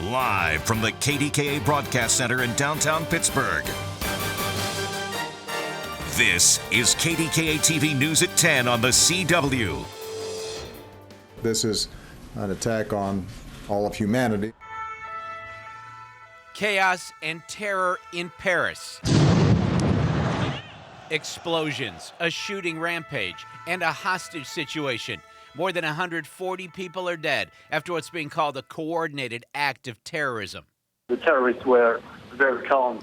Live from the KDKA Broadcast Center in downtown Pittsburgh. This is KDKA TV News at 10 on the CW. This is an attack on all of humanity. Chaos and terror in Paris. Explosions, a shooting rampage, and a hostage situation. More than 140 people are dead after what's being called a coordinated act of terrorism. The terrorists were very calm,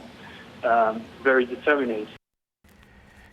very determined.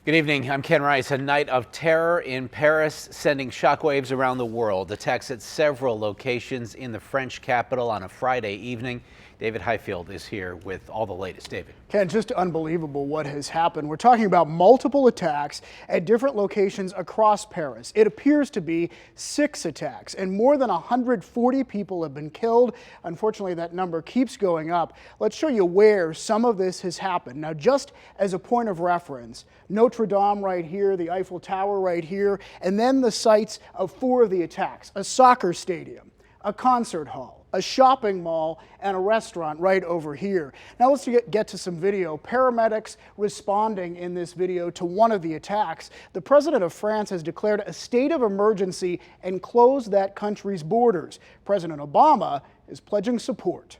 Good evening, I'm Ken Rice. A night of terror in Paris, sending shockwaves around the world. Attacks at several locations in the French capital on a Friday evening. David Highfield is here with all the latest. David. Ken, just unbelievable what has happened. We're talking about multiple attacks at different locations across Paris. It appears to be 6 attacks, and more than 140 people have been killed. Unfortunately, that number keeps going up. Let's show you where some of this has happened. Now, just as a point of reference, Notre Dame right here, the Eiffel Tower right here, and then the sites of 4 of the attacks: a soccer stadium, a concert hall, a shopping mall, and a restaurant right over here. Now let's get to some video. Paramedics responding in this video to one of the attacks. The president of France has declared a state of emergency and closed that country's borders. President Obama is pledging support.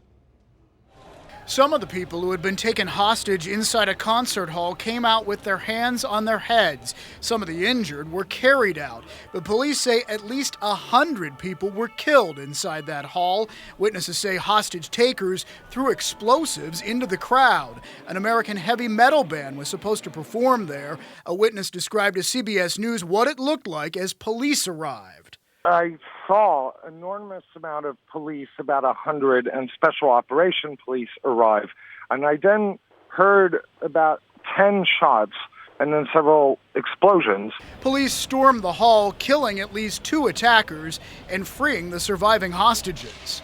Some of the people who had been taken hostage inside a concert hall came out with their hands on their heads. Some of the injured were carried out, but police say at least 100 people were killed inside that hall. Witnesses say hostage takers threw explosives into the crowd. An American heavy metal band was supposed to perform there. A witness described to CBS News what it looked like as police arrived. I saw an enormous amount of police, about 100, and special operation police arrive. And I then heard about 10 shots and then several explosions. Police stormed the hall, killing at least 2 attackers and freeing the surviving hostages.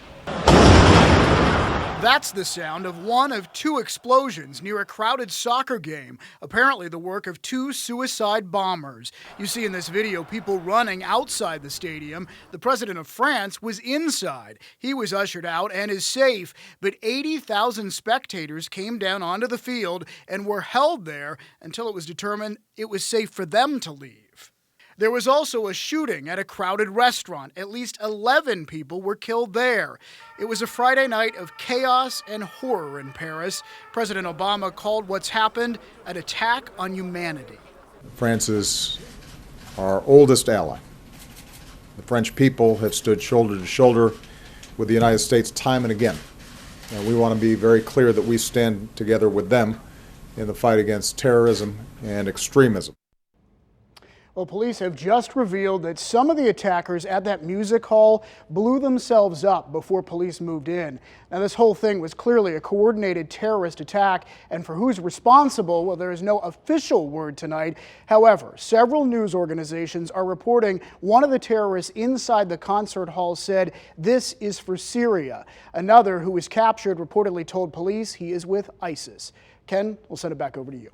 That's the sound of one of 2 explosions near a crowded soccer game, apparently the work of 2 suicide bombers. You see in this video people running outside the stadium. The president of France was inside. He was ushered out and is safe, but 80,000 spectators came down onto the field and were held there until it was determined it was safe for them to leave. There was also a shooting at a crowded restaurant. At least 11 people were killed there. It was a Friday night of chaos and horror in Paris. President Obama called what's happened an attack on humanity. France is our oldest ally. The French people have stood shoulder to shoulder with the United States time and again. And we want to be very clear that we stand together with them in the fight against terrorism and extremism. Well, police have just revealed that some of the attackers at that music hall blew themselves up before police moved in. Now, this whole thing was clearly a coordinated terrorist attack, and for who's responsible, well, there is no official word tonight. However, several news organizations are reporting one of the terrorists inside the concert hall said, "This is for Syria." Another who was captured reportedly told police he is with ISIS. Ken, we'll send it back over to you.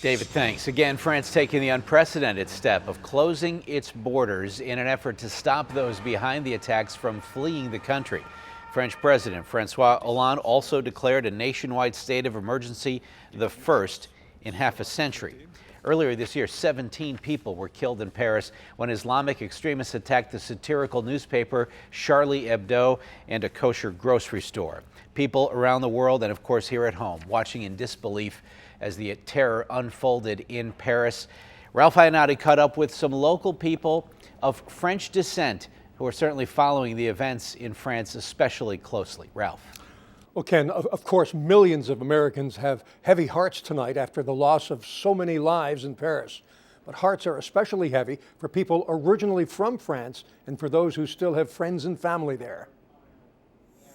David, thanks. Again, France taking the unprecedented step of closing its borders in an effort to stop those behind the attacks from fleeing the country. French President Francois Hollande also declared a nationwide state of emergency, the first in half a century. Earlier this year, 17 people were killed in Paris when Islamic extremists attacked the satirical newspaper Charlie Hebdo and a kosher grocery store. People around the world and, of course, here at home, watching in disbelief as the terror unfolded in Paris. Ralph Iannotti caught up with some local people of French descent who are certainly following the events in France especially closely. Ralph. Well, Ken, of course, millions of Americans have heavy hearts tonight after the loss of so many lives in Paris. But hearts are especially heavy for people originally from France and for those who still have friends and family there.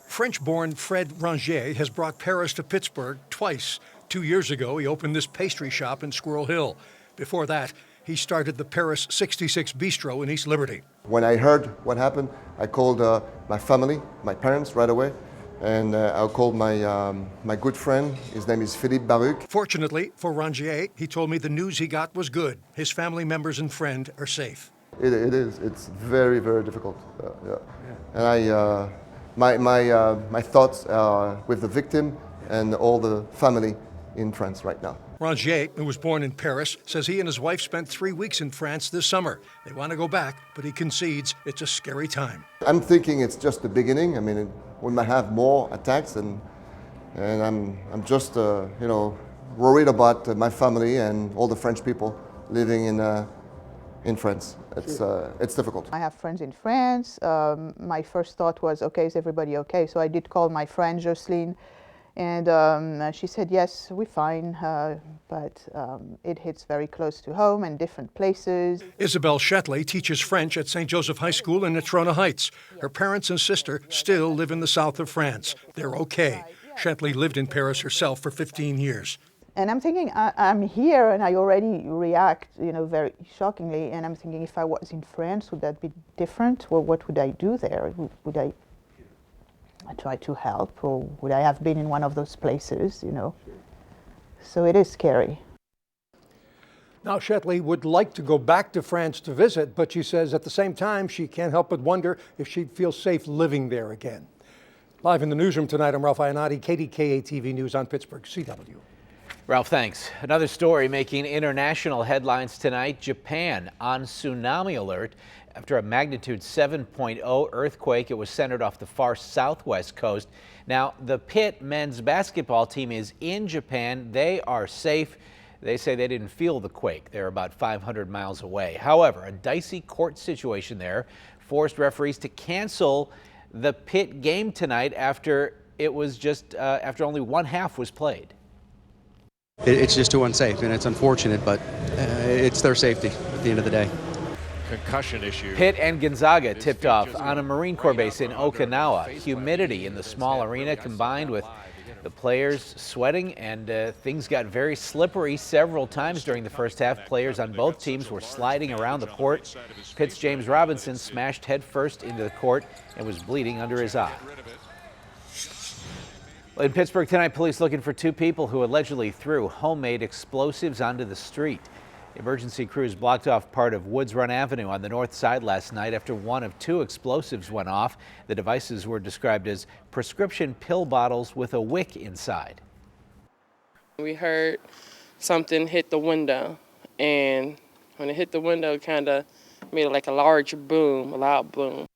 French-born Fred Rangier has brought Paris to Pittsburgh twice. 2 years ago, he opened this pastry shop in Squirrel Hill. Before that, he started the Paris 66 Bistro in East Liberty. When I heard what happened, I called my family, my parents right away, and I called my good friend. His name is Philippe Baruch. Fortunately for Rangier, he told me the news he got was good. His family members and friend are safe. It is. It's very, very difficult. Yeah. And my thoughts are with the victim and all the family in France right now. Rangier, who was born in Paris, says he and his wife spent 3 weeks in France this summer. They want to go back, but he concedes it's a scary time. I'm thinking it's just the beginning. I mean, we might have more attacks, and I'm just worried about my family and all the French people living in France. It's difficult. I have friends in France. My first thought was, okay, is everybody okay? So I did call my friend Jocelyn, and she said, yes, we're fine, but it hits very close to home and different places. Isabelle Shetley teaches French at St. Joseph High School in Natrona Heights. Her parents and sister still live in the south of France. They're okay. Shetley lived in Paris herself for 15 years. And I'm thinking, I'm here and I already react, very shockingly. And I'm thinking, if I was in France, would that be different? Or what would I do there? Would I try to help? Or would I have been in one of those places, So it is scary. Now, Shetley would like to go back to France to visit, but she says at the same time, she can't help but wonder if she'd feel safe living there again. Live in the newsroom tonight, I'm Ralph Iannotti, KDKA-TV News on Pittsburgh, CW. Ralph, thanks. Another story making international headlines tonight. Japan on tsunami alert after a magnitude 7.0 earthquake. It was centered off the far southwest coast. Now, the Pitt men's basketball team is in Japan. They are safe. They say they didn't feel the quake. They're about 500 miles away. However, a dicey court situation there forced referees to cancel the Pitt game tonight after it was after only one half was played. It's just too unsafe, and it's unfortunate, but it's their safety at the end of the day. Concussion issue. Pitt and Gonzaga tipped off on a Marine Corps base in Okinawa. Humidity in the small arena combined with the players sweating, and things got very slippery several times during the first half. Players on both teams were sliding around the court. Pitt's James Robinson smashed headfirst into the court and was bleeding under his eye. In Pittsburgh tonight, police looking for two people who allegedly threw homemade explosives onto the street. Emergency crews blocked off part of Woods Run Avenue on the north side last night after one of two explosives went off. The devices were described as prescription pill bottles with a wick inside. We heard something hit the window, and when it hit the window, it kind of made like a large boom, a loud boom.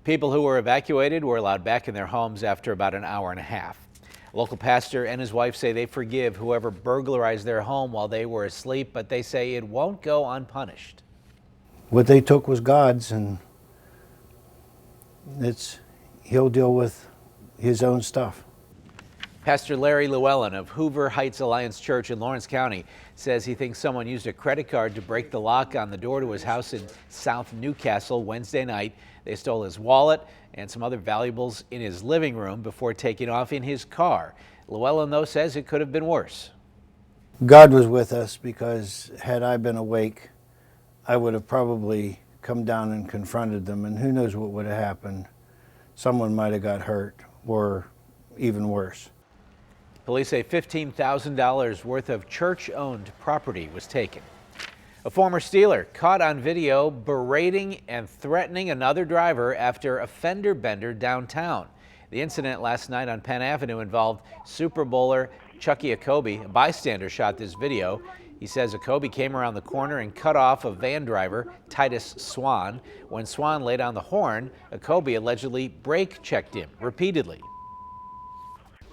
People who were evacuated were allowed back in their homes after about an hour and a half. A local pastor and his wife say they forgive whoever burglarized their home while they were asleep, but they say it won't go unpunished. What they took was God's, and he'll deal with his own stuff. Pastor Larry Llewellyn of Hoover Heights Alliance Church in Lawrence County says he thinks someone used a credit card to break the lock on the door to his house in South Newcastle Wednesday night. They stole his wallet and some other valuables in his living room before taking off in his car. Llewellyn, though, says it could have been worse. God was with us, because had I been awake, I would have probably come down and confronted them, and who knows what would have happened. Someone might have got hurt, or even worse. Police say $15,000 worth of church-owned property was taken. A former Steeler caught on video berating and threatening another driver after a fender bender downtown. The incident last night on Penn Avenue involved Super Bowler Chucky Okobe. A bystander shot this video. He says Okobe came around the corner and cut off a van driver, Titus Swan. When Swan laid on the horn, Okobe allegedly brake checked him repeatedly.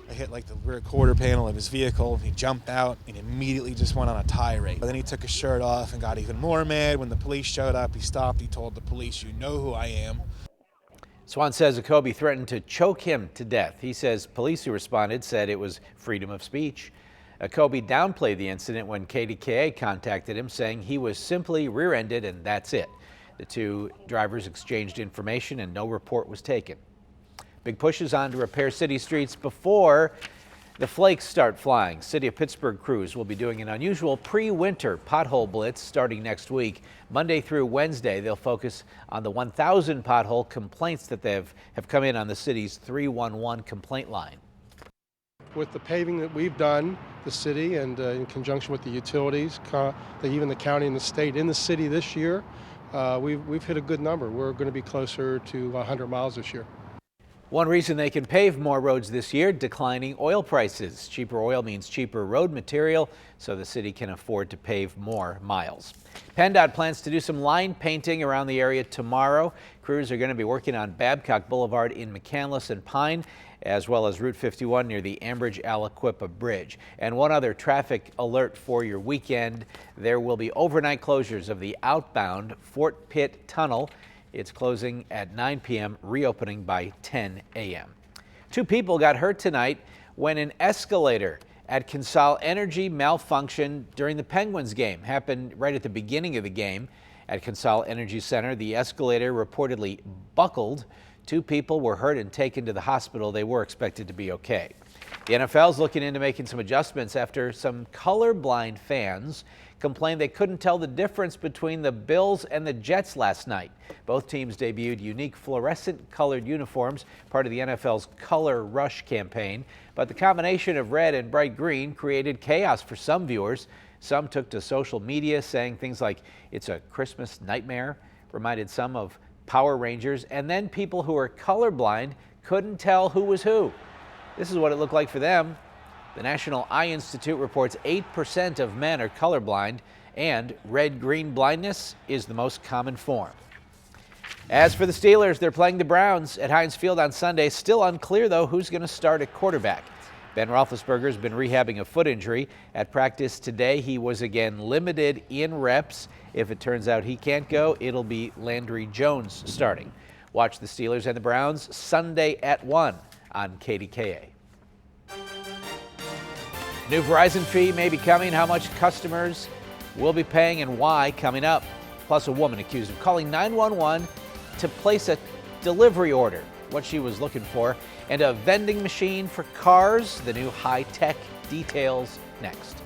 I hit like the rear quarter panel of his vehicle. He jumped out and immediately just went on a tirade. But then he took his shirt off and got even more mad. When the police showed up, he stopped. He told the police, "You know who I am." Swan says Okobe threatened to choke him to death. He says police who responded said it was freedom of speech. Okobe downplayed the incident when KDKA contacted him, saying he was simply rear-ended and that's it. The two drivers exchanged information and no report was taken. Big pushes on to repair city streets before the flakes start flying. City of Pittsburgh crews will be doing an unusual pre-winter pothole blitz starting next week. Monday through Wednesday, they'll focus on the 1,000 pothole complaints that have come in on the city's 311 complaint line. With the paving that we've done, the city, and in conjunction with the utilities, even the county and the state in the city this year, we've hit a good number. We're going to be closer to 100 miles this year. One reason they can pave more roads this year, declining oil prices. Cheaper oil means cheaper road material, so the city can afford to pave more miles. PennDOT plans to do some line painting around the area tomorrow. Crews are going to be working on Babcock Boulevard in McCandless and Pine, as well as Route 51 near the Ambridge-Aliquippa Bridge. And one other traffic alert for your weekend. There will be overnight closures of the outbound Fort Pitt Tunnel. It's closing at 9 p.m., reopening by 10 a.m. 2 people got hurt tonight when an escalator at Consol Energy malfunctioned during the Penguins game. Happened right at the beginning of the game at Consol Energy Center. The escalator reportedly buckled. 2 people were hurt and taken to the hospital. They were expected to be okay. The NFL is looking into making some adjustments after some colorblind fans complained they couldn't tell the difference between the Bills and the Jets last night. Both teams debuted unique fluorescent colored uniforms, part of the NFL's Color Rush campaign. But the combination of red and bright green created chaos for some viewers. Some took to social media saying things like, "It's a Christmas nightmare," reminded some of Power Rangers, and then people who are colorblind couldn't tell who was who. This is what it looked like for them. The National Eye Institute reports 8% of men are colorblind, and red-green blindness is the most common form. As for the Steelers, they're playing the Browns at Heinz Field on Sunday. Still unclear, though, who's going to start at quarterback. Ben Roethlisberger's been rehabbing a foot injury. At practice today, he was again limited in reps. If it turns out he can't go, it'll be Landry Jones starting. Watch the Steelers and the Browns Sunday at 1 on KDKA. New Verizon fee may be coming. How much customers will be paying and why coming up. Plus, a woman accused of calling 911 to place a delivery order, what she was looking for, and a vending machine for cars. The new high-tech details next.